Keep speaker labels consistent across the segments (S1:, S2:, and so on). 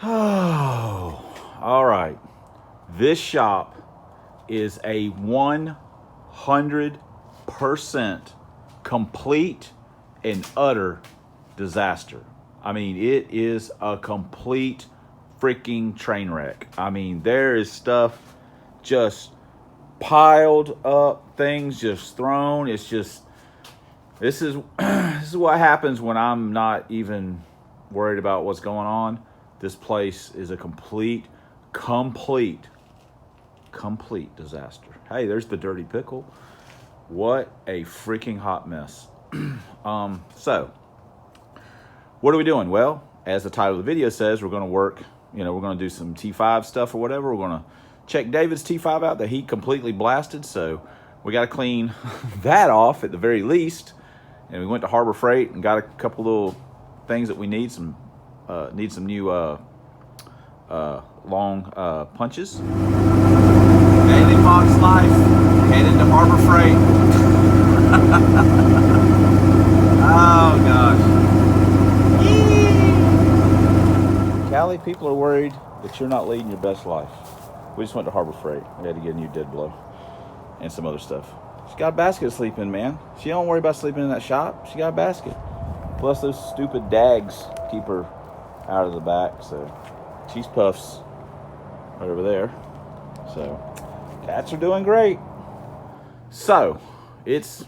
S1: Oh, all right. This shop is a 100% complete and utter disaster. I mean, it is a complete freaking train wreck. I mean, there is stuff just piled up, things just thrown. It's just, this is what happens when I'm not even worried about what's going on. This place is a complete disaster. Hey, there's the dirty pickle. What a freaking hot mess. So what are we doing? Well, as the title of the video says, we're going to work, we're going to do some T-5 stuff or whatever. We're going to check David's T-5 out that he completely blasted. So we got to clean that off at the very least. And we went to Harbor Freight and got a couple little things that we need. Some new long punches. Daily Fox Life, headed to Harbor Freight. Oh gosh. Yee! Callie, people are worried that you're not leading your best life. We just went to Harbor Freight. We had to get a new dead blow and some other stuff. She got a basket to sleep in, man. She don't worry about sleeping in that shop. She got a basket. Plus those stupid dags keep her out of the back, so cheese puffs right over there. So cats are doing great. So it's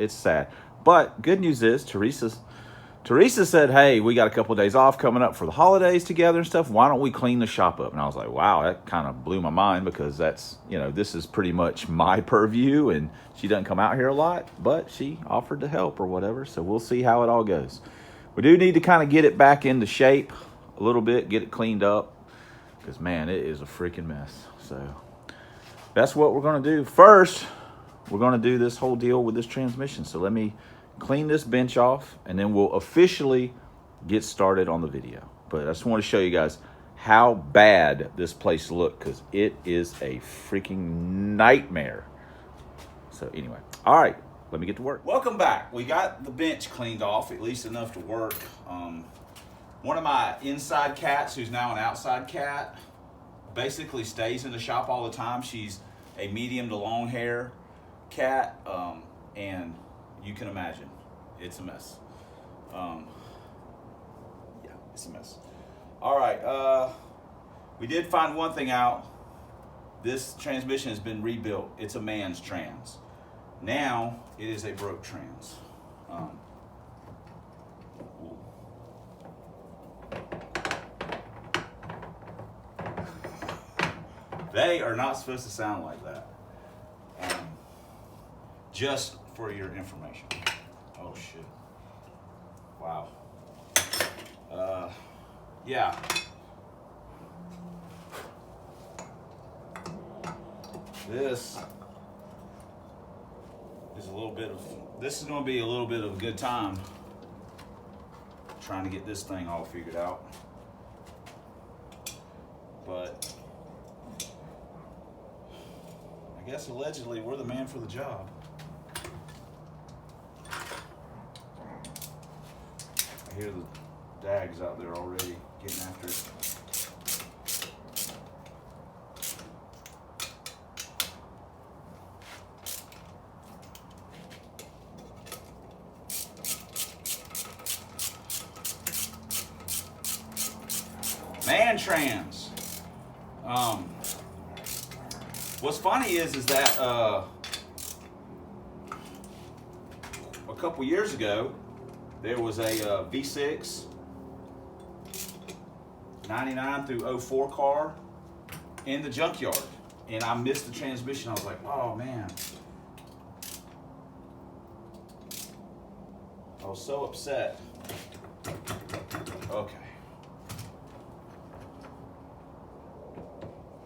S1: sad. But good news is Teresa said, hey, we got a couple of days off coming up for the holidays together and stuff. Why don't we clean the shop up? And I was like, wow, that kind of blew my mind because that's, this is pretty much my purview and she doesn't come out here a lot, but she offered to help or whatever. So we'll see how it all goes. We do need to kind of get it back into shape a little bit, get it cleaned up because, man, it is a freaking mess. So that's what we're going to do. First, we're going to do this whole deal with this transmission. So let me clean this bench off and then we'll officially get started on the video. But I just want to show you guys how bad this place looked because it is a freaking nightmare. So anyway, all right, let me get to work. Welcome back. We got the bench cleaned off, at least enough to work. One of my inside cats, who's now an outside cat, basically stays in the shop all the time. She's a medium to long hair cat, and you can imagine it's a mess. Yeah, it's a mess. All right, we did find one thing out. This transmission has been rebuilt. It's a man's trans. Now it is a broke trans. They are not supposed to sound like that. Just for your information. Oh shit. Wow. Yeah. This is going to be a little bit of a good time trying to get this thing all figured out. But I guess allegedly we're the man for the job. I hear the dags out there already getting after it. Man trans. What's funny is that a couple years ago there was a V6 99 through 04 car in the junkyard, and I missed the transmission. I was like, oh man. I was so upset. Okay.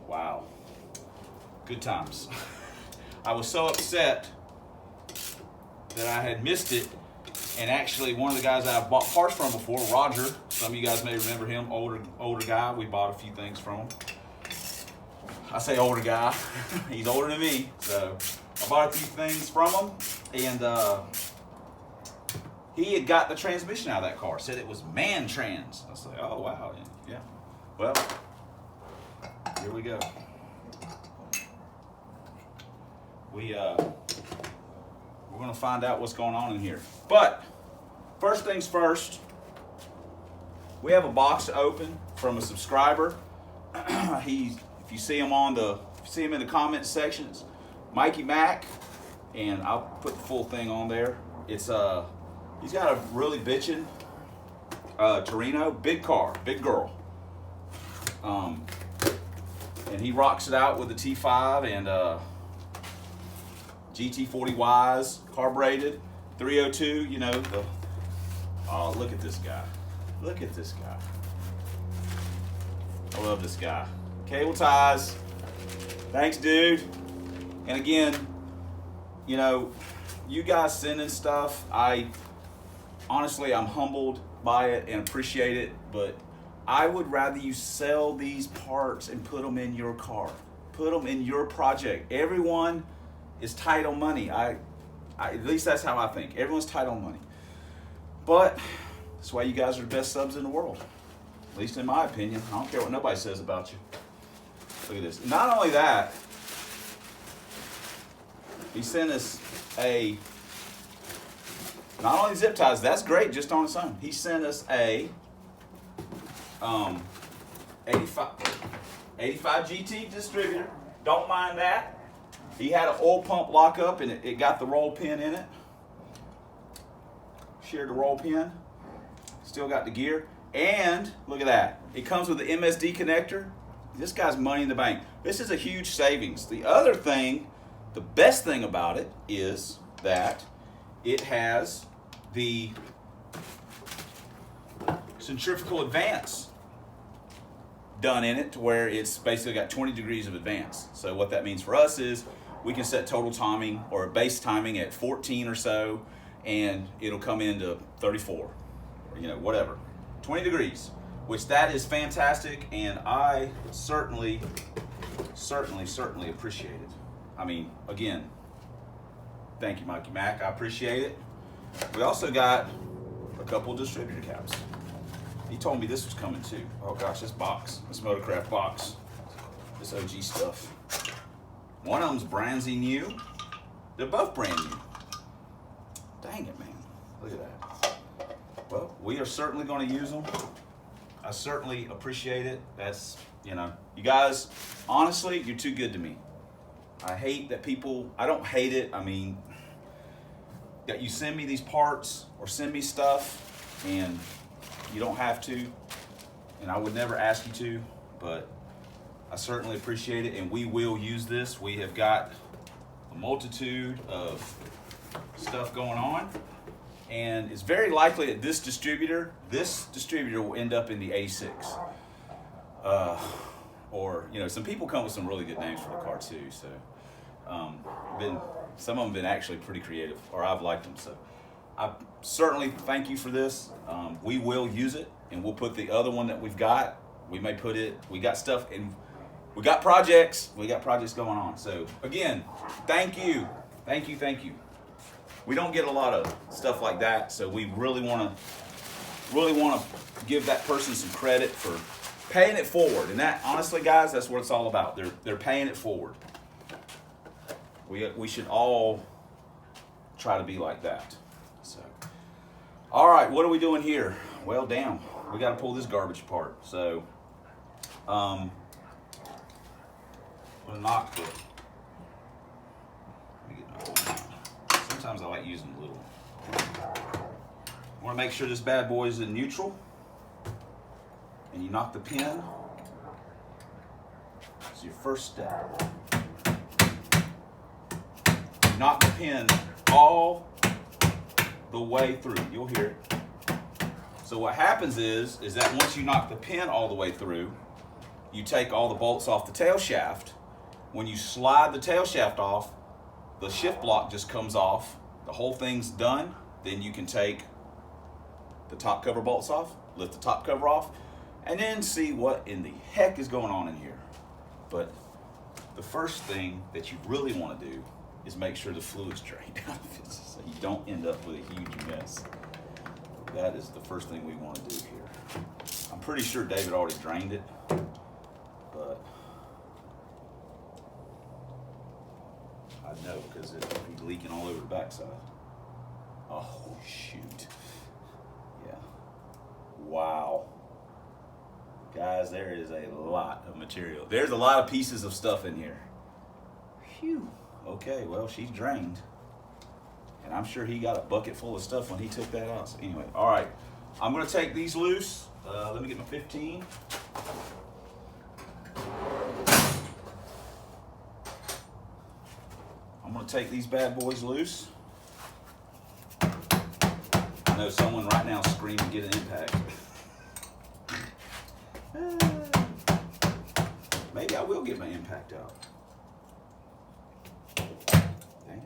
S1: Wow. Good times. I was so upset that I had missed it. And actually, one of the guys I've bought parts from before, Roger, some of you guys may remember him, older guy. We bought a few things from him. I say older guy. He's older than me. So I bought a few things from him. And he had got the transmission out of that car. Said it was man trans. I was like, oh, wow. Yeah. Well, here we go. We're gonna find out what's going on in here. But first things first, we have a box to open from a subscriber. If you see him in the comment sections, Mikey Mac, and I'll put the full thing on there. It's he's got a really bitchin' Torino, big car, big girl. And he rocks it out with the T-5 and GT40Ys, carbureted, 302. You know oh, look at this guy. Look at this guy. I love this guy. Cable ties. Thanks, dude. And again, you know, you guys sending stuff, honestly, I'm humbled by it and appreciate it, but I would rather you sell these parts and put them in your car. Put them in your project. Everyone is tight on money. At least that's how I think. Everyone's tight on money. But that's why you guys are the best subs in the world. At least in my opinion. I don't care what nobody says about you. Look at this. Not only that, he sent us not only zip ties, that's great just on its own. He sent us a 85 GT distributor. Don't mind that. He had an oil pump lockup and it got the roll pin in it. Shared the roll pin. Still got the gear. And look at that. It comes with the MSD connector. This guy's money in the bank. This is a huge savings. The other thing, the best thing about it is that it has the centrifugal advance done in it to where it's basically got 20 degrees of advance. So what that means for us is we can set total timing or base timing at 14 or so, and it'll come into 34, or, you know, whatever. 20 degrees, which that is fantastic, and I certainly appreciate it. I mean, again, thank you, Mikey Mac. I appreciate it. We also got a couple of distributor caps. He told me this was coming too. Oh gosh, this box, this Motorcraft box, this OG stuff. One of them's brandsy new. They're both brand new. Dang it, man. Look at that. Well, we are certainly going to use them. I certainly appreciate it. That's, you know, you guys, honestly, you're too good to me. I hate that people, I don't hate it. I mean, that you send me these parts or send me stuff and you don't have to, and I would never ask you to, but I certainly appreciate it, and we will use this. We have got a multitude of stuff going on, and it's very likely that this distributor will end up in the A6. Or, you know, some people come with some really good names for the car too, so some of them have been actually pretty creative, or I've liked them, so I certainly thank you for this. We will use it, and we'll put the other one that we've got. We may put it. We got stuff, and we got projects. We got projects going on. So again, thank you. We don't get a lot of stuff like that, so we really want to give that person some credit for paying it forward. And that, honestly, guys, that's what it's all about. They're paying it forward. We should all try to be like that. So, all right, what are we doing here? Well, damn, we got to pull this garbage apart. So, I'm gonna knock the. Let me get my old. Sometimes I like using a little. I want to make sure this bad boy is in neutral, and you knock the pin. It's your first step. You knock the pin all the way through. You'll hear it. So what happens is that once you knock the pin all the way through, you take all the bolts off the tail shaft. When you slide the tail shaft off, the shift block just comes off. The whole thing's done. Then you can take the top cover bolts off, lift the top cover off, and then see what in the heck is going on in here. But the first thing that you really want to do is make sure the fluid's drained out of it so you don't end up with a huge mess. That is the first thing we want to do here. I'm pretty sure David already drained it, but I know because it'd be leaking all over the backside. Oh, shoot. Yeah. Wow. Guys, there is a lot of material. There's a lot of pieces of stuff in here. Phew. Okay, well, she's drained. And I'm sure he got a bucket full of stuff when he took that out. So anyway, all right. I'm going to take these loose. Let me get my 15. I'm going to take these bad boys loose. I know someone right now screaming, get an impact. Maybe I will get my impact out. Dang it.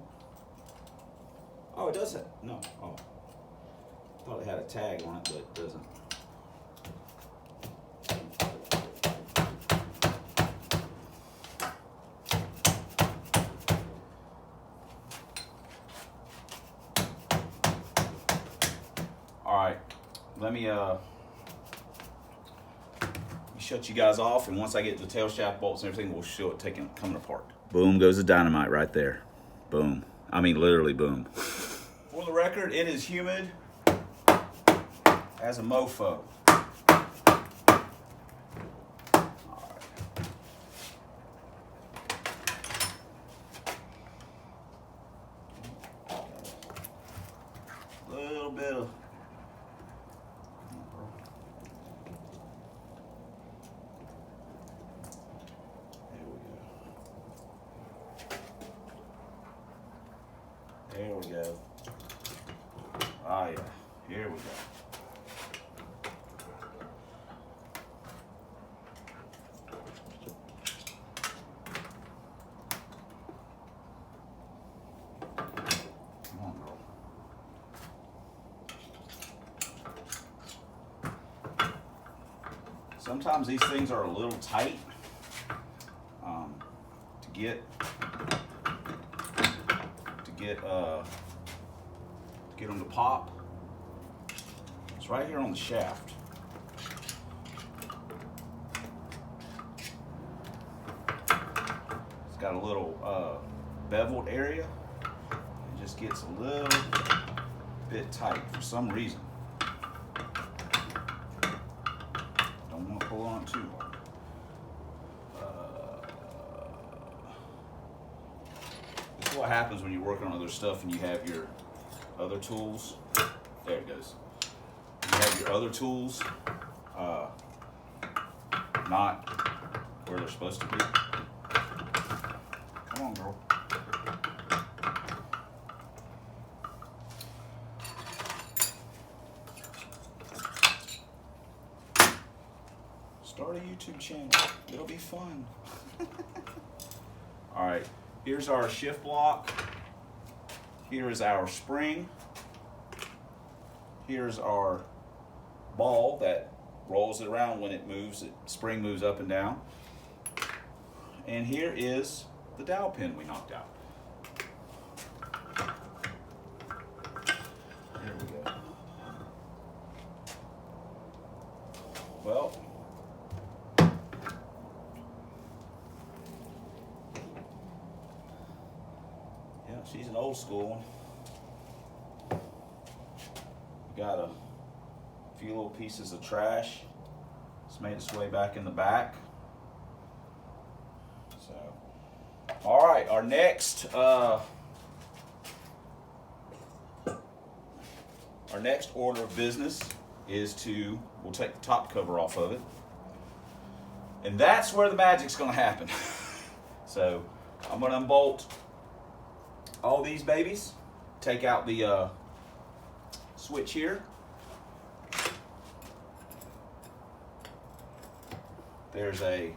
S1: Oh, it does have, no. Oh. I thought it had a tag on it, but it doesn't. All right, let me shut you guys off, and once I get the tail shaft bolts and everything, we'll show it coming apart. Boom goes the dynamite right there. Boom. I mean, literally boom. For the record, it is humid as a mofo. A little bit of There we go. Ah, yeah. Here we go. Come on, girl. Sometimes these things are a little tight to get them to pop. It's right here on the shaft. It's got a little beveled area. It just gets a little bit tight for some reason. Don't want to pull on it too hard. This is what happens when you're working on other stuff and you have your other tools. There it goes. You have your other tools not where they're supposed to be. Come on, girl. Start a YouTube channel. It'll be fun. All right. Here's our shift block. Here is our spring. Here's our ball that rolls it around when it moves. The spring moves up and down. And here is the dowel pin we knocked out. There we go. Well, yeah, she's an old school one. Got a few little pieces of trash. It's made its way back in the back. So, all right, our next order of business is we'll take the top cover off of it. And that's where the magic's gonna happen. So I'm gonna unbolt all these babies, take out the switch here. There is a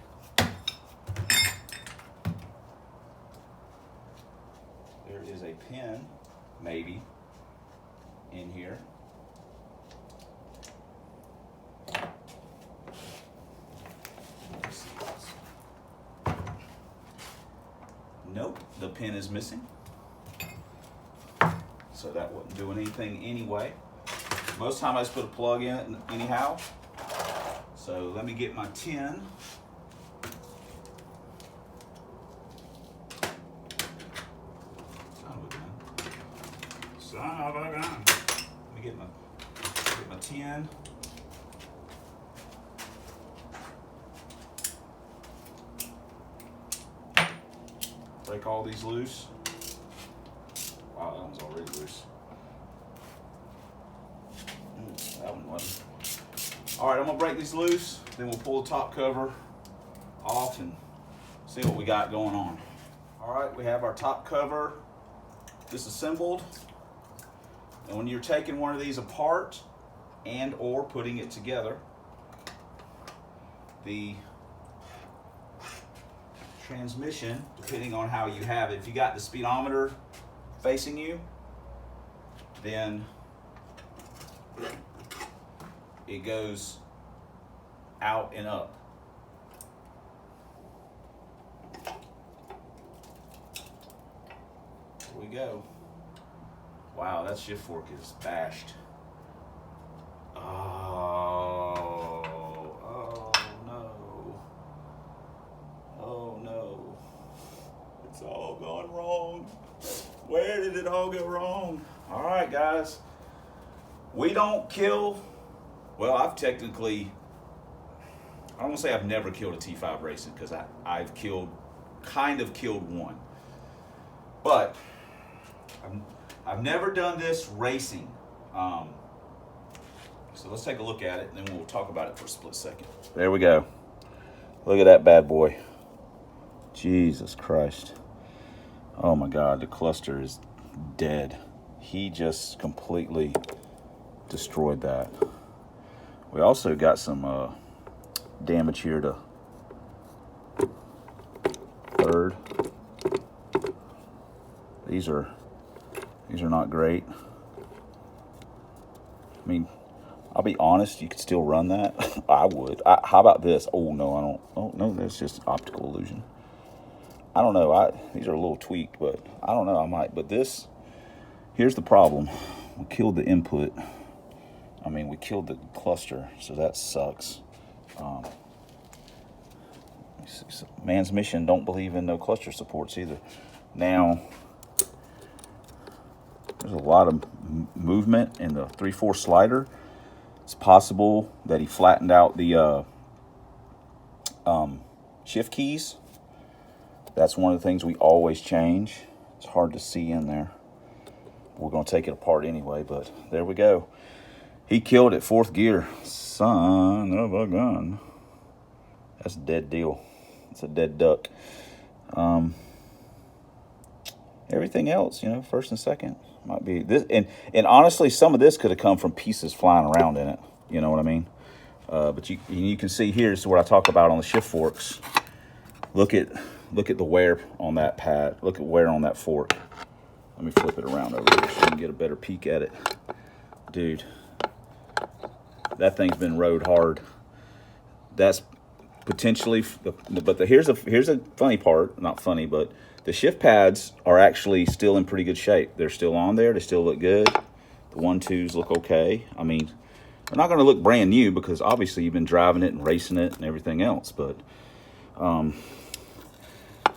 S1: pin, maybe, in here. Nope, the pin is missing. So that wasn't doing anything anyway. Most time I just put a plug in it anyhow. So let me get my 10. Son of a gun. Let me get my 10. Break all these loose. Wow, that one's already loose. That one wasn't. All right, I'm gonna break these loose. Then we'll pull the top cover off and see what we got going on. All right, we have our top cover disassembled. And when you're taking one of these apart and or putting it together, the transmission, depending on how you have it, if you got the speedometer facing you, then it goes out and up. Here we go. Wow, that shift fork is bashed. Oh no. It's all gone wrong. Where did it all go wrong? All right, guys. We don't kill, well, I've technically, I don't want to say I've never killed a T-5 racing, because I've kind of killed one. But I've never done this racing. So let's take a look at it, and then we'll talk about it for a split second. There we go. Look at that bad boy. Jesus Christ. Oh my God, the cluster is dead. He just completely destroyed that. We also got some damage here to third. These are not great. I mean, I'll be honest, you could still run that. I would. How about this? Oh, no, I don't. Oh, no, that's just optical illusion. I don't know. These are a little tweaked, but I don't know. I might. But this, here's the problem. We killed the input. I mean, we killed the cluster, so that sucks. Man's mission don't believe in no cluster supports either. Now, there's a lot of movement in the 3/4 slider. It's possible that he flattened out the shift keys. That's one of the things we always change. It's hard to see in there. We're going to take it apart anyway, but there we go. He killed it, 4th gear. Son of a gun. That's a dead deal. It's a dead duck. Everything else, you know, 1st and 2nd. Might be this, and honestly, some of this could have come from pieces flying around in it. You know what I mean? But you can see here is what I talk about on the shift forks. Look at the wear on that pad. Look at wear on that fork. Let me flip it around over here so you can get a better peek at it, dude. That thing's been rode hard. That's potentially, here's a funny part. Not funny, but the shift pads are actually still in pretty good shape. They're still on there. They still look good. The 1-2s look okay. I mean, they're not going to look brand new because obviously you've been driving it and racing it and everything else. But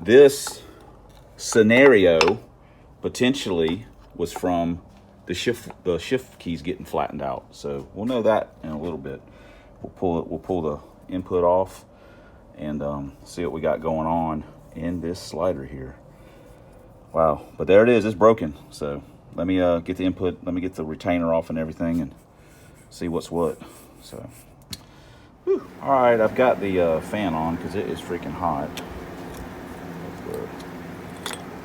S1: this scenario potentially was from the shift keys getting flattened out. So we'll know that in a little bit. We'll pull the input off and see what we got going on in this slider here. Wow, but there it is. It's broken. So let me get the input. Let me get the retainer off and everything and see what's what. So, whew. All right, I've got the fan on because it is freaking hot.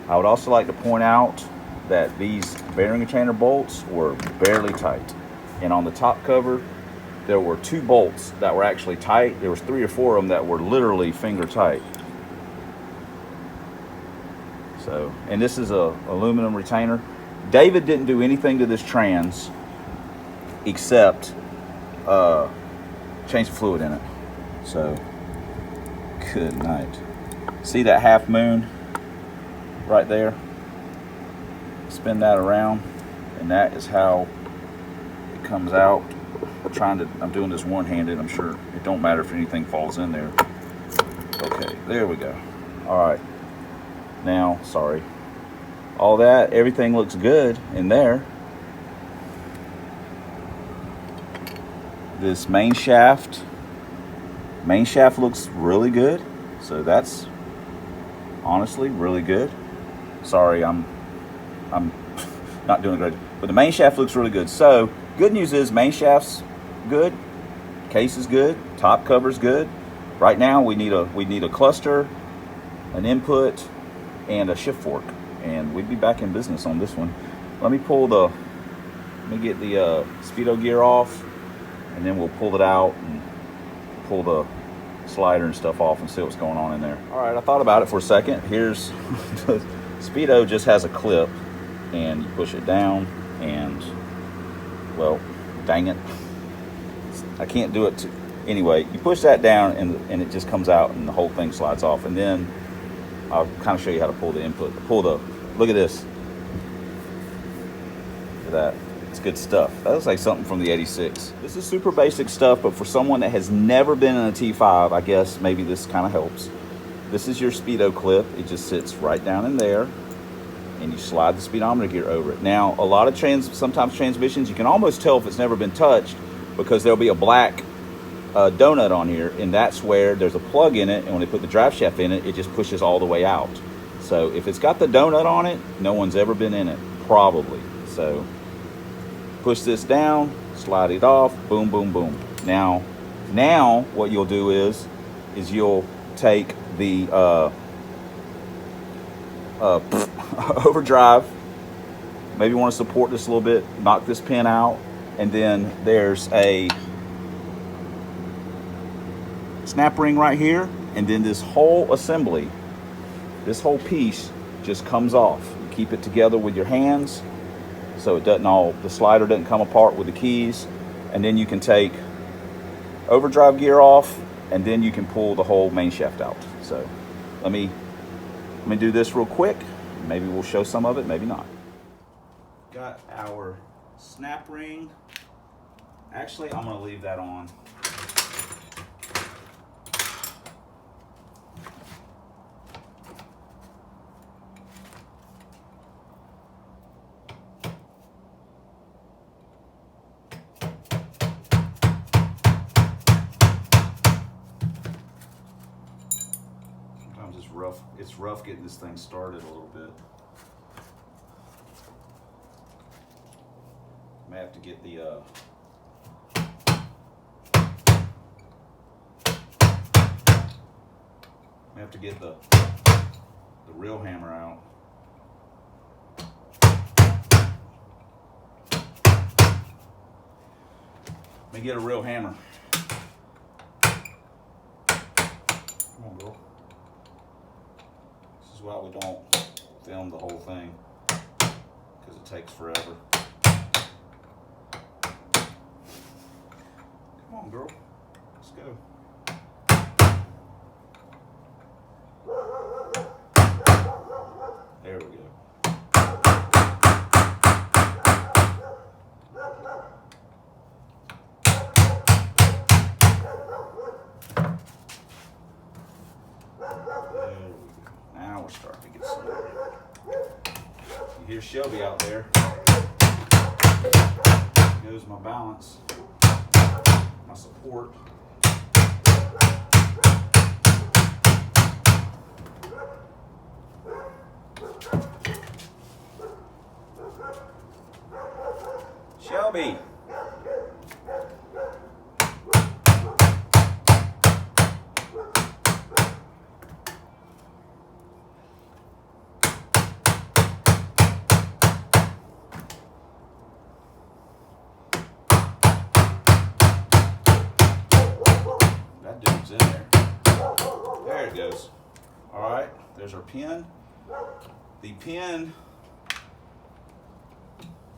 S1: I would also like to point out that these bearing retainer bolts were barely tight, and on the top cover there were 2 bolts that were actually tight. There was 3 or 4 of them that were literally finger tight. So, and this is a aluminum retainer. David didn't do anything to this trans except change the fluid in it. So, good night. See that half moon right there? Spin that around, and that is how it comes out. I'm doing this one-handed. I'm sure it don't matter if anything falls in there. Okay, there we go. All right. Now, sorry. All that, everything looks good in there. This main shaft looks really good. So that's honestly really good. Sorry, I'm not doing great, but the main shaft looks really good. So good news is main shaft's good, case is good, top cover's good. Right now we need a cluster, an input, and a shift fork, and we'd be back in business on this one. Let me get the speedo gear off, and then we'll pull it out and pull the slider and stuff off and see what's going on in there. All right, I thought about it for a second. Here's the speedo just has a clip, and you push it down, and well, dang it, I can't do it. Anyway, you push that down, and it just comes out, and the whole thing slides off. And then I'll kind of show you how to pull the input. Look at this. Look at that. It's good stuff. That looks like something from the 86. This is super basic stuff, but for someone that has never been in a T-5, I guess maybe this kind of helps. This is your speedo clip. It just sits right down in there, and you slide the speedometer gear over it. Now, a lot of sometimes transmissions, you can almost tell if it's never been touched because there'll be a black donut on here, and that's where there's a plug in it, and when they put the drive shaft in it, it just pushes all the way out. So if it's got the donut on it, no one's ever been in it, probably. So push this down, slide it off, boom, boom, boom. Now what you'll do is you'll take the overdrive, maybe you want to support this a little bit, knock this pin out, and then there's a snap ring right here, and then this whole assembly, this whole piece just comes off. You keep it together with your hands so it doesn't the slider doesn't come apart with the keys, and then you can take overdrive gear off, and then you can pull the whole main shaft out. So let me do this real quick. Maybe we'll show some of it, maybe not. Got our snap ring. Actually, I'm gonna leave that on. It's rough getting this thing started a little bit. May have to get the real hammer out. Let me get a real hammer. Come on, girl. This is why we don't film the whole thing, because it takes forever. Come on, girl. Let's go. There we go. Now we're starting to get somewhere. You hear Shelby out there. There goes my balance, my support. Shelby. That dude's in there. There it goes. All right, there's our pin. The pin,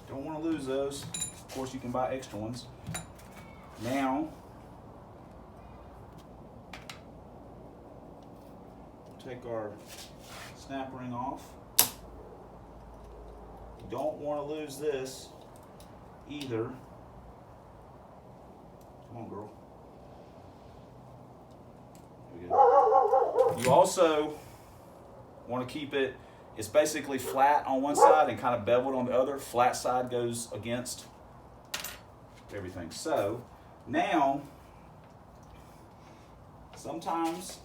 S1: don't want to lose those. Of course, you can buy extra ones. Now, take our snap ring off. Don't want to lose this either. You also want to keep it, it's basically flat on one side and kind of beveled on the other. Flat side goes against everything. So now, sometimes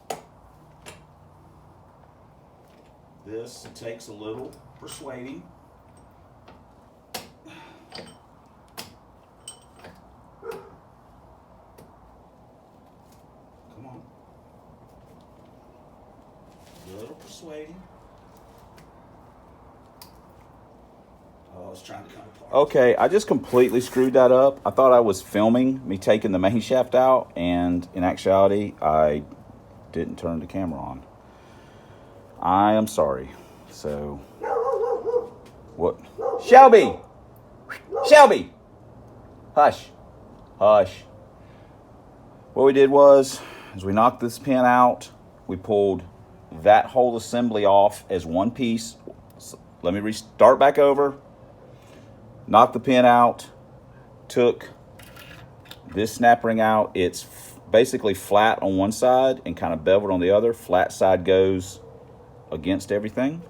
S1: this takes a little persuading. Come on. A little persuading. Oh, I was trying to come apart. Okay, I just completely screwed that up. I thought I was filming me taking the main shaft out, and in actuality, I didn't turn the camera on. I am sorry. So, what? Shelby! Shelby! Hush. Hush. What we did was we knocked this pin out. We pulled that whole assembly off as one piece. So let me start back over. Knocked the pin out. Took this snap ring out. It's basically flat on one side and kind of beveled on the other. Flat side goes against everything.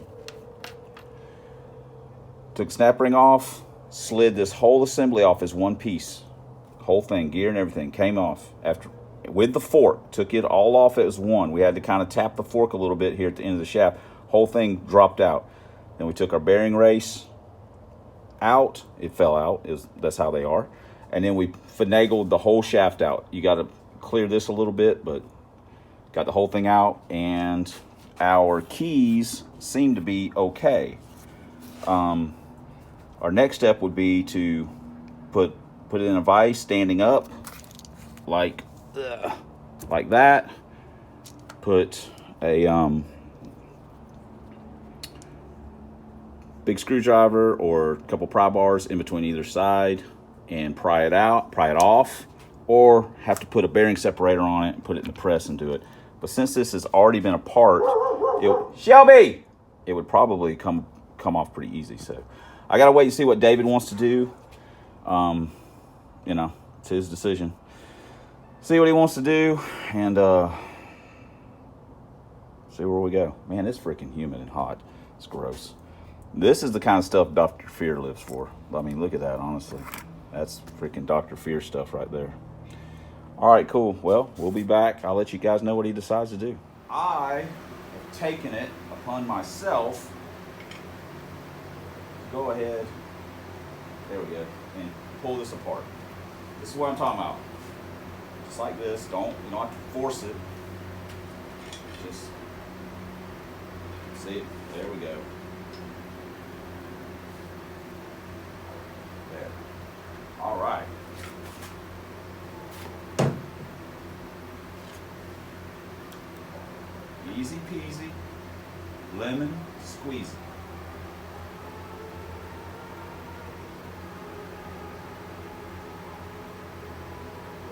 S1: Took snap ring off. Slid this whole assembly off as one piece. Whole thing, gear and everything, came off after with the fork. Took it all off as one. We had to kind of tap the fork a little bit here at the end of the shaft. Whole thing dropped out. Then we took our bearing race out. It fell out. That's how they are. And then we finagled the whole shaft out. You got to clear this a little bit, but got the whole thing out. And our keys seem to be okay. Our next step would be to put it in a vise, standing up, like that. Put a big screwdriver or a couple pry bars in between either side and pry it off, or have to put a bearing separator on it and put it in the press and do it. But since this has already been apart, Shelby, it would probably come off pretty easy. So I gotta wait and see what David wants to do. You know, it's his decision. See what he wants to do, and see where we go. Man, it's freaking humid and hot. It's gross. This is the kind of stuff Dr. Fear lives for. I mean, look at that, honestly. That's freaking Dr. Fear stuff right there. All right, cool. Well, we'll be back. I'll let you guys know what he decides to do. I have taken it upon myself to go ahead, there we go, and pull this apart. This is what I'm talking about. Just like this. You don't have to force it. Just see it. There we go. There. All right. Easy peasy, lemon squeezy.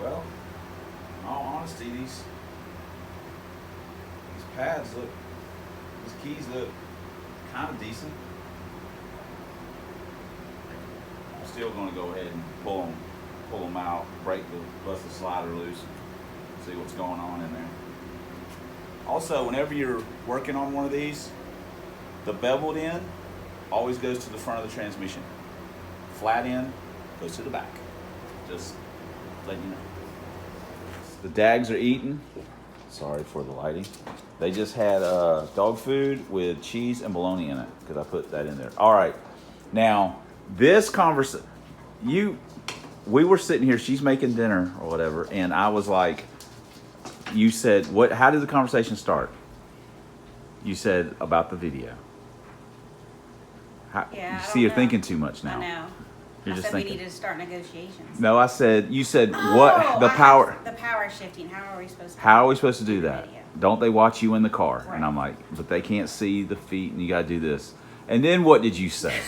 S1: Well, in all honesty, these pads look, these keys look kind of decent. I'm still going to go ahead and pull them out, bust the slider loose, and see what's going on in there. Also, whenever you're working on one of these, the beveled end always goes to the front of the transmission. Flat end goes to the back. Just letting you know. The Dags are eating. Sorry for the lighting. They just had dog food with cheese and bologna in it because I put that in there. All right. Now, this conversation, we were sitting here, she's making dinner or whatever, and I was like, you said, how did the conversation start? You said about the video.
S2: Yeah,
S1: you see, you're thinking too much now.
S2: I know.
S1: You're just thinking.
S2: We need to start negotiations.
S1: No, you said what? The power
S2: shifting. How are we supposed to
S1: do that? Don't they watch you in the car?
S2: Right.
S1: And I'm like, but they can't see the feet and you got to do this. And then what did you say?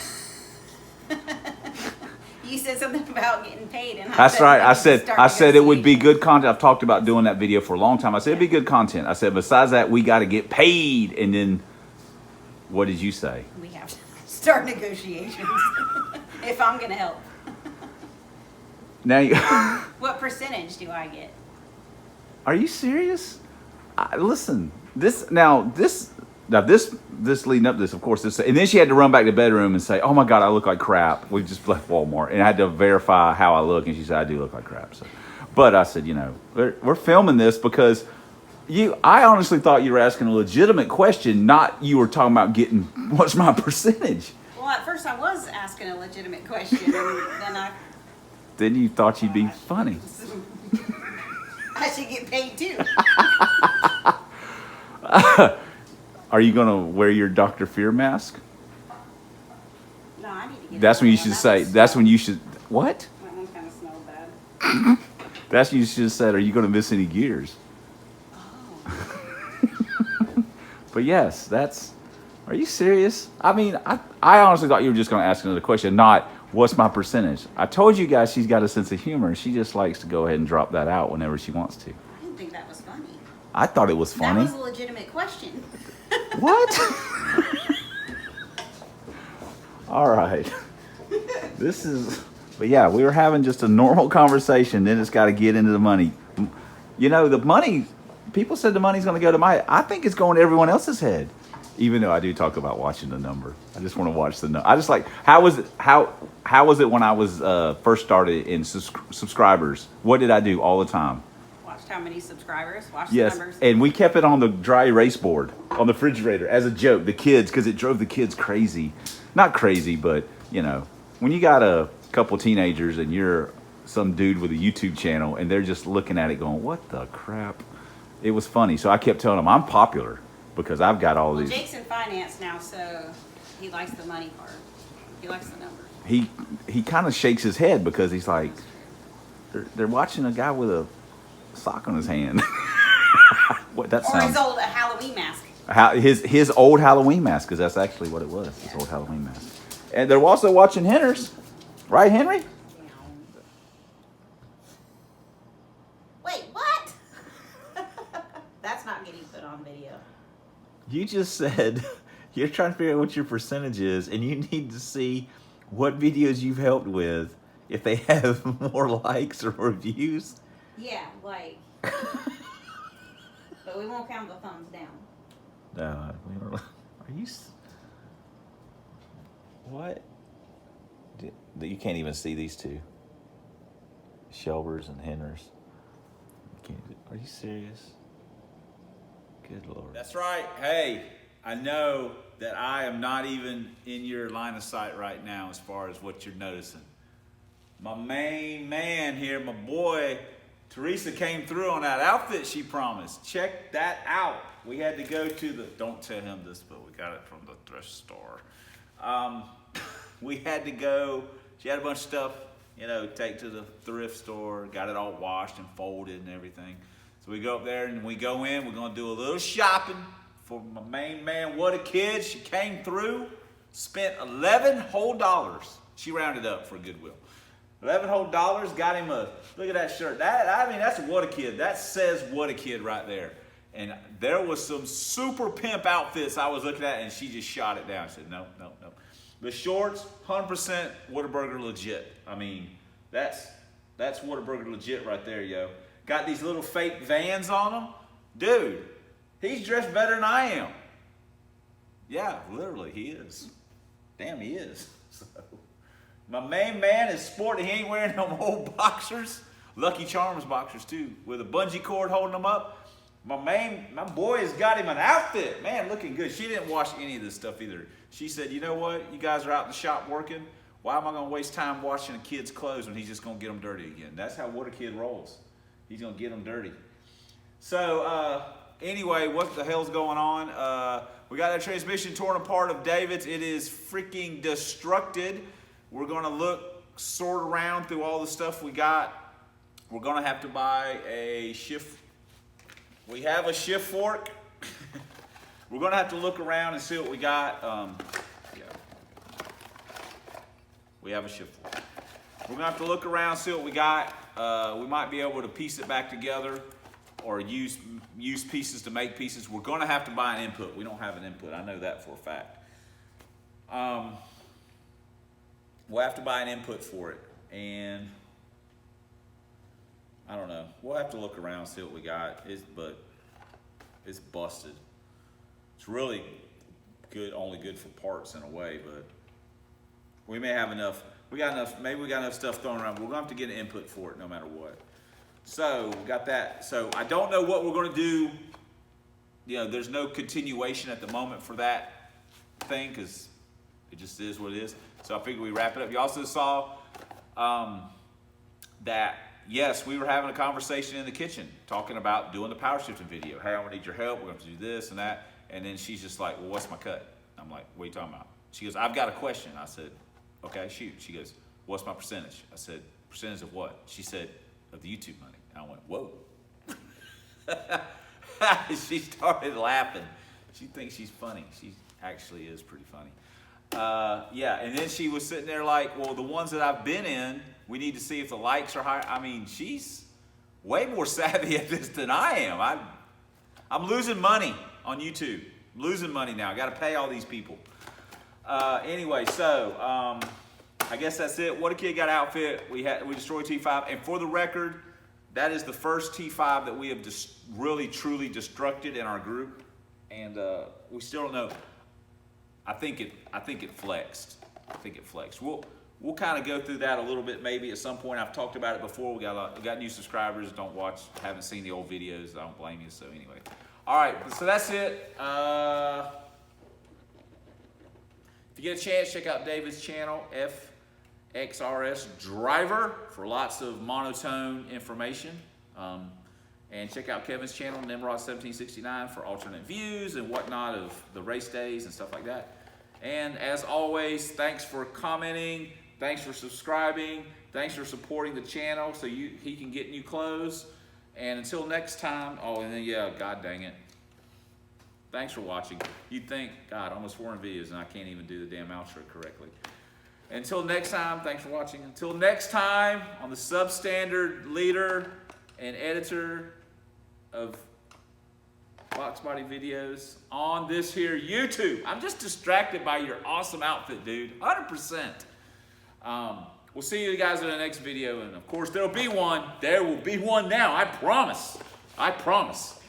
S2: You said something about getting paid. And
S1: That's right. I said it would be good content. I've talked about doing that video for a long time. I said it'd be good content. I said, besides that, we got to get paid. And then what did you say?
S2: We have to start negotiations. If I'm going to help.
S1: Now
S2: What percentage do I get?
S1: Are you serious? listen, this leading up to this, of course, and then she had to run back to the bedroom and say, "Oh my God, I look like crap. We just left Walmart," and I had to verify how I look, and she said I do look like crap. So, but I said, we're filming this because I honestly thought you were asking a legitimate question, not you were talking about getting what's my percentage.
S2: Well, at first I was asking a legitimate question, and
S1: then you thought you'd be funny.
S2: I should get paid too.
S1: Are you gonna wear your Dr. Fear mask?
S2: No, I need to get.
S1: That's when you should say. That's when you should. What?
S2: That one kind of smelled bad.
S1: That's when you should have said. Are you gonna miss any gears?
S2: Oh.
S1: But yes, that's. Are you serious? I mean, I honestly thought you were just gonna ask another question, not what's my percentage. I told you guys she's got a sense of humor. She just likes to go ahead and drop that out whenever she wants to.
S2: I didn't think that was funny.
S1: I thought it was funny.
S2: That was a legitimate question.
S1: What? All right. But yeah, we were having just a normal conversation. Then it's got to get into the money. The money, people said the money's going to go to I think it's going to everyone else's head. Even though I do talk about watching the number. I just want to watch the number. I just like, how was it when I was first started in subscribers? What did I do all the time?
S2: Watched how many subscribers. Watched
S1: Yes,
S2: the numbers.
S1: and we kept it on the dry erase board on the refrigerator as a joke. The kids, because it drove the kids crazy. Not crazy, but when you got a couple teenagers and you're some dude with a YouTube channel and they're just looking at it going, "What the crap?" It was funny, so I kept telling them I'm popular because I've got all these.
S2: Jake's in finance now, so he likes the money part. He likes the numbers.
S1: He kind of shakes his head because he's like, they're watching a guy with a sock on his hand. What that sounds?
S2: Or his old Halloween mask.
S1: His old Halloween mask, because that's actually what it was. His old Halloween mask. And they're also watching Henner's, right, Henry?
S2: Wait, what? That's not getting put on video.
S1: You just said you're trying to figure out what your percentage is, and you need to see what videos you've helped with, if they have more likes or more views.
S2: Yeah, like. But we won't count the thumbs down.
S1: No, are you? What? You can't even see these two. Shelbers and Henners. Are you serious? Good Lord. That's right. Hey, I know that I am not even in your line of sight right now as far as what you're noticing. My main man here, my boy, Teresa came through on that outfit she promised. Check that out. We had to go to don't tell him this, but we got it from the thrift store. We had to go, she had a bunch of stuff, take to the thrift store, got it all washed and folded and everything. So we go up there and we go in, we're gonna do a little shopping for my main man, WHATAKID. She came through, spent $11 whole. She rounded up for Goodwill. $11 whole, got him look at that shirt. That's a WHATAKID. That says WHATAKID right there. And there was some super pimp outfits I was looking at, and she just shot it down. She said, no. The shorts, 100% Whataburger legit. I mean, that's Whataburger legit right there, yo. Got these little fake Vans on them. Dude, he's dressed better than I am. Yeah, literally, he is. Damn, he is. So, my main man is sporting. He ain't wearing them old boxers. Lucky Charms boxers, too, with a bungee cord holding them up. My boy has got him an outfit. Man, looking good. She didn't wash any of this stuff either. She said, you know what? You guys are out in the shop working. Why am I going to waste time washing a kid's clothes when he's just going to get them dirty again? That's how WHATAKID rolls. He's going to get them dirty. So, anyway, what the hell's going on? We got that transmission torn apart of David's. It is freaking destructed. We're going to sort around through all the stuff we got. We're going to have to buy a shift. We have a shift fork. We're going to have to look around and see what we got. We have a shift fork. We're going to have to look around, see what we got. We might be able to piece it back together or use pieces to make pieces. We're going to have to buy an input. We don't have an input. I know that for a fact. We'll have to buy an input for it. And I don't know. We'll have to look around, see what we got. But It's busted. It's really good, only good for parts in a way, but we may have enough. We got enough. Maybe we got enough stuff thrown around. We're gonna have to get an input for it no matter what. So we got that. So I don't know what we're gonna do. You know, there's no continuation at the moment for that thing because it just is what it is. So I figured we wrap it up. You also saw that, yes, we were having a conversation in the kitchen talking about doing the power shifting video. Hey, I'm gonna need your help. We're gonna have to do this and that. And then she's just like, well, what's my cut? I'm like, what are you talking about? She goes, I've got a question. I said, okay, shoot. She goes, what's my percentage? I said, percentage of what? She said, of the YouTube money. I went, whoa. She started laughing. She thinks she's funny. She actually is pretty funny. Yeah, and then she was sitting there like, well, the ones that I've been in, we need to see if the likes are higher. I mean, she's way more savvy at this than I am. I'm losing money on YouTube. I'm losing money now. I got to pay all these people. Anyway, so I guess that's it. What a Kid Got Outfit. We destroyed T-5, and for the record, that is the first T-5 that we have really truly destructed in our group, and we still don't know. I think it flexed. I think it flexed. We'll kind of go through that a little bit maybe at some point. I've talked about it before. We got new subscribers. Don't watch, haven't seen the old videos. I don't blame you. So anyway, all right. So that's it. If you get a chance, check out David's channel, FXRS Driver, for lots of monotone information. And check out Kevin's channel, Nimrod1769, for alternate views and whatnot of the race days and stuff like that. And as always, thanks for commenting, thanks for subscribing, thanks for supporting the channel so he can get new clothes. And until next time, oh, and then, yeah, God dang it. Thanks for watching. You'd think, God, almost 400 videos and I can't even do the damn outro correctly. Until next time, thanks for watching. Until next time, on the substandard leader and editor of box body videos on this here YouTube. I'm just distracted by your awesome outfit, dude. 100%. We'll see you guys in the next video, and of course, there'll be one. There will be one now. I promise. I promise.